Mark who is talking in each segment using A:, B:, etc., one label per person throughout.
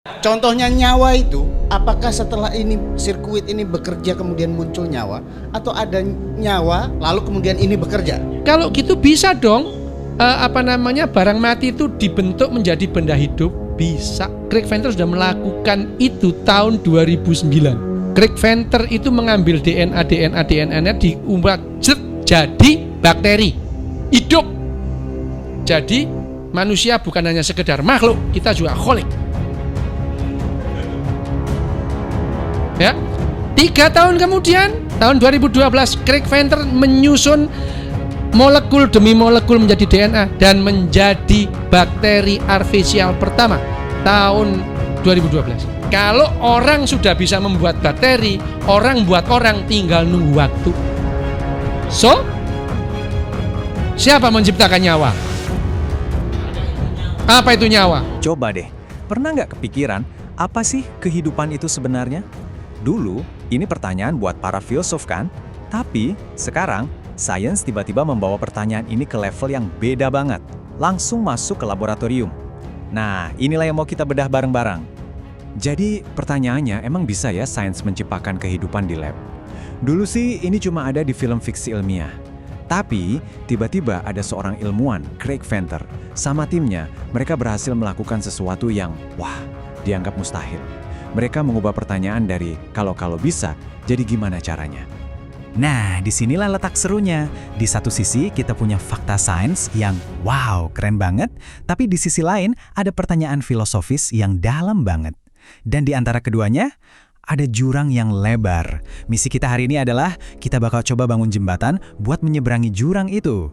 A: Contohnya nyawa itu, apakah setelah ini sirkuit ini bekerja kemudian muncul nyawa, atau ada nyawa lalu kemudian ini bekerja?
B: Kalau gitu bisa dong, barang mati itu dibentuk menjadi benda hidup, bisa. Craig Venter sudah melakukan itu tahun 2009. Craig Venter itu mengambil DNA-nya diubah jadi bakteri hidup. Jadi manusia bukan hanya sekedar makhluk, kita juga kholik. Ya, 3 tahun kemudian, tahun 2012, Craig Venter menyusun molekul demi molekul menjadi DNA dan menjadi bakteri artifisial pertama tahun 2012. Kalau orang sudah bisa membuat bakteri, orang buat orang, tinggal nunggu waktu. So, siapa menciptakan nyawa? Apa itu nyawa?
C: Coba deh, pernah nggak kepikiran apa sih kehidupan itu sebenarnya? Dulu, ini pertanyaan buat para filsuf kan? Tapi, sekarang, sains tiba-tiba membawa pertanyaan ini ke level yang beda banget. Langsung masuk ke laboratorium. Nah, inilah yang mau kita bedah bareng-bareng. Jadi, pertanyaannya, emang bisa ya sains menciptakan kehidupan di lab? Dulu sih, ini cuma ada di film fiksi ilmiah. Tapi, tiba-tiba ada seorang ilmuwan, Craig Venter, sama timnya, mereka berhasil melakukan sesuatu yang, wah, dianggap mustahil. Mereka mengubah pertanyaan dari kalau bisa, jadi gimana caranya? Nah, disinilah letak serunya. Di satu sisi, kita punya fakta sains yang wow, keren banget. Tapi di sisi lain, ada pertanyaan filosofis yang dalam banget. Dan di antara keduanya, ada jurang yang lebar. Misi kita hari ini adalah, kita bakal coba bangun jembatan buat menyeberangi jurang itu.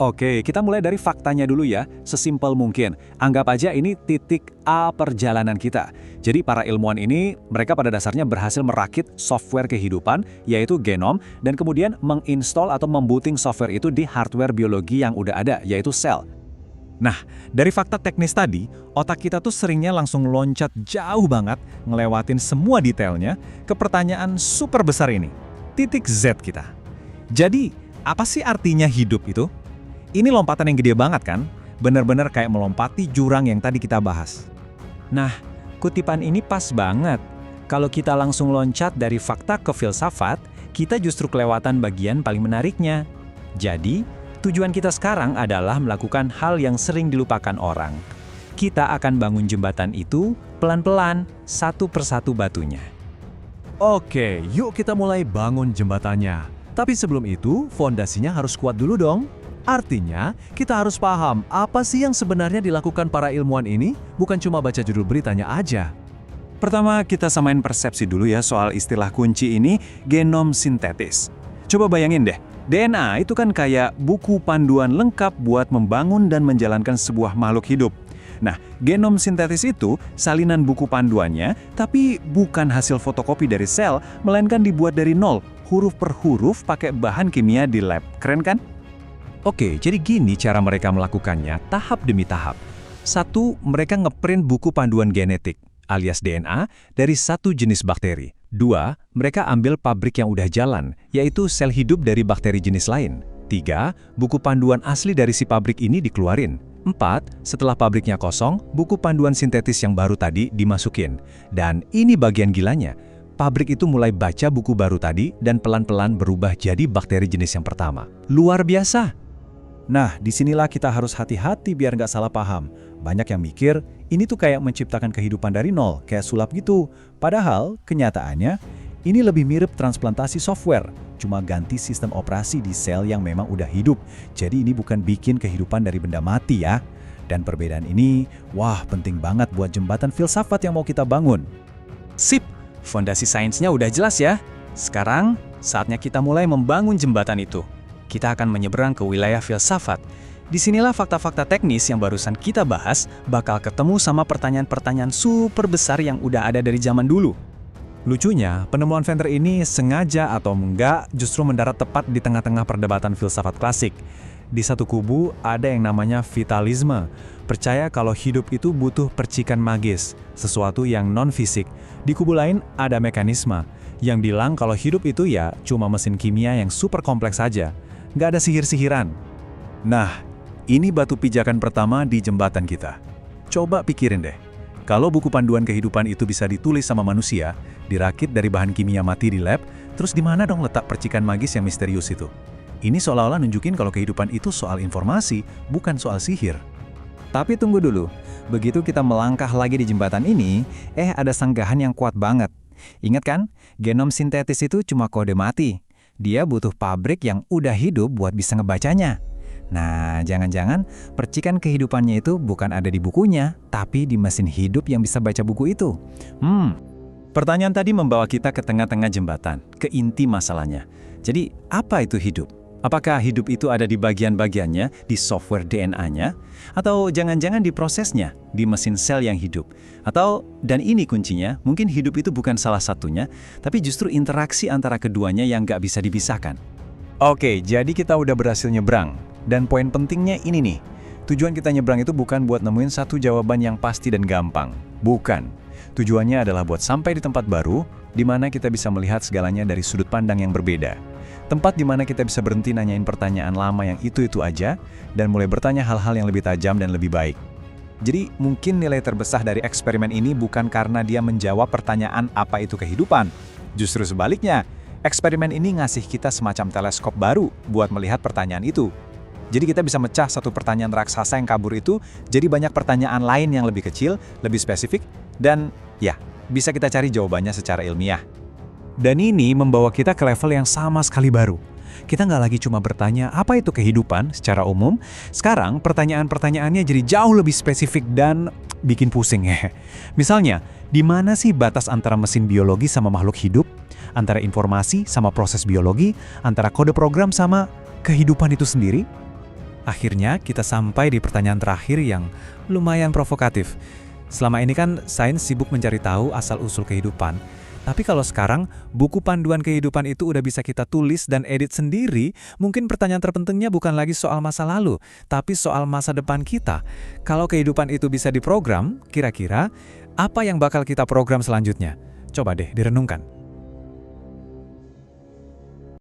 C: Oke, kita mulai dari faktanya dulu ya, sesimpel mungkin. Anggap aja ini titik A perjalanan kita. Jadi para ilmuwan ini, mereka pada dasarnya berhasil merakit software kehidupan, yaitu genom, dan kemudian menginstall atau membooting software itu di hardware biologi yang udah ada, yaitu sel. Nah, dari fakta teknis tadi, otak kita tuh seringnya langsung loncat jauh banget, ngelewatin semua detailnya, ke pertanyaan super besar ini, titik Z kita. Jadi, apa sih artinya hidup itu? Ini lompatan yang gede banget kan? Bener-bener kayak melompati jurang yang tadi kita bahas. Nah, kutipan ini pas banget. Kalau kita langsung loncat dari fakta ke filsafat, kita justru kelewatan bagian paling menariknya. Jadi, tujuan kita sekarang adalah melakukan hal yang sering dilupakan orang. Kita akan bangun jembatan itu pelan-pelan, satu persatu batunya.
D: Oke, yuk kita mulai bangun jembatannya. Tapi sebelum itu, fondasinya harus kuat dulu dong. Artinya, kita harus paham apa sih yang sebenarnya dilakukan para ilmuwan ini, bukan cuma baca judul beritanya aja.
C: Pertama, kita samain persepsi dulu ya soal istilah kunci ini, genom sintetis. Coba bayangin deh, DNA itu kan kayak buku panduan lengkap buat membangun dan menjalankan sebuah makhluk hidup. Nah, genom sintetis itu salinan buku panduannya, tapi bukan hasil fotokopi dari sel, melainkan dibuat dari nol, huruf per huruf pakai bahan kimia di lab. Keren kan? Oke, jadi gini cara mereka melakukannya tahap demi tahap. 1, mereka ngeprint buku panduan genetik, alias DNA, dari satu jenis bakteri. 2, mereka ambil pabrik yang udah jalan, yaitu sel hidup dari bakteri jenis lain. 3, buku panduan asli dari si pabrik ini dikeluarin. 4, setelah pabriknya kosong, buku panduan sintetis yang baru tadi dimasukin. Dan ini bagian gilanya. Pabrik itu mulai baca buku baru tadi dan pelan-pelan berubah jadi bakteri jenis yang pertama. Luar biasa! Nah, disinilah kita harus hati-hati biar nggak salah paham. Banyak yang mikir, ini tuh kayak menciptakan kehidupan dari nol, kayak sulap gitu. Padahal, kenyataannya, ini lebih mirip transplantasi software. Cuma ganti sistem operasi di sel yang memang udah hidup. Jadi ini bukan bikin kehidupan dari benda mati ya. Dan perbedaan ini, wah penting banget buat jembatan filsafat yang mau kita bangun. Sip, fondasi sainsnya udah jelas ya. Sekarang, saatnya kita mulai membangun jembatan itu. Kita akan menyeberang ke wilayah filsafat. Disinilah fakta-fakta teknis yang barusan kita bahas bakal ketemu sama pertanyaan-pertanyaan super besar yang udah ada dari zaman dulu. Lucunya, penemuan Venter ini sengaja atau enggak justru mendarat tepat di tengah-tengah perdebatan filsafat klasik. Di satu kubu ada yang namanya vitalisme, percaya kalau hidup itu butuh percikan magis, sesuatu yang non-fisik. Di kubu lain ada mekanisme, yang bilang kalau hidup itu ya cuma mesin kimia yang super kompleks saja. Nggak ada sihir-sihiran. Nah, ini batu pijakan pertama di jembatan kita. Coba pikirin deh,
D: Kalau buku panduan kehidupan itu bisa ditulis sama manusia, dirakit dari bahan kimia mati di lab, terus di mana dong letak percikan magis yang misterius itu? Ini seolah-olah nunjukin kalau kehidupan itu soal informasi, bukan soal sihir.
C: Tapi tunggu dulu, begitu kita melangkah lagi di jembatan ini, ada sanggahan yang kuat banget. Ingat kan, genom sintetis itu cuma kode mati. Dia butuh pabrik yang udah hidup buat bisa ngebacanya. Nah, jangan-jangan percikan kehidupannya itu bukan ada di bukunya, tapi di mesin hidup yang bisa baca buku itu. Pertanyaan tadi membawa kita ke tengah-tengah jembatan, ke inti masalahnya. Jadi, apa itu hidup? Apakah hidup itu ada di bagian-bagiannya, di software DNA-nya? Atau jangan-jangan di prosesnya, di mesin sel yang hidup? Atau, dan ini kuncinya, mungkin hidup itu bukan salah satunya, tapi justru interaksi antara keduanya yang nggak bisa dipisahkan. Oke, jadi kita udah berhasil nyebrang. Dan poin pentingnya ini nih, tujuan kita nyebrang itu bukan buat nemuin satu jawaban yang pasti dan gampang. Bukan. Tujuannya adalah buat sampai di tempat baru, di mana kita bisa melihat segalanya dari sudut pandang yang berbeda. Tempat di mana kita bisa berhenti nanyain pertanyaan lama yang itu-itu aja, dan mulai bertanya hal-hal yang lebih tajam dan lebih baik. Jadi, mungkin nilai terbesar dari eksperimen ini bukan karena dia menjawab pertanyaan apa itu kehidupan. Justru sebaliknya, eksperimen ini ngasih kita semacam teleskop baru buat melihat pertanyaan itu. Jadi kita bisa mecah satu pertanyaan raksasa yang kabur itu jadi banyak pertanyaan lain yang lebih kecil, lebih spesifik, dan ya, bisa kita cari jawabannya secara ilmiah. Dan ini membawa kita ke level yang sama sekali baru. Kita nggak lagi cuma bertanya apa itu kehidupan secara umum, sekarang pertanyaan-pertanyaannya jadi jauh lebih spesifik dan bikin pusing ya. Misalnya, di mana sih batas antara mesin biologi sama makhluk hidup? Antara informasi sama proses biologi? Antara kode program sama kehidupan itu sendiri? Akhirnya kita sampai di pertanyaan terakhir yang lumayan provokatif. Selama ini kan sains sibuk mencari tahu asal-usul kehidupan. Tapi kalau sekarang, buku panduan kehidupan itu udah bisa kita tulis dan edit sendiri, mungkin pertanyaan terpentingnya bukan lagi soal masa lalu, tapi soal masa depan kita. Kalau kehidupan itu bisa diprogram, kira-kira apa yang bakal kita program selanjutnya? Coba deh direnungkan.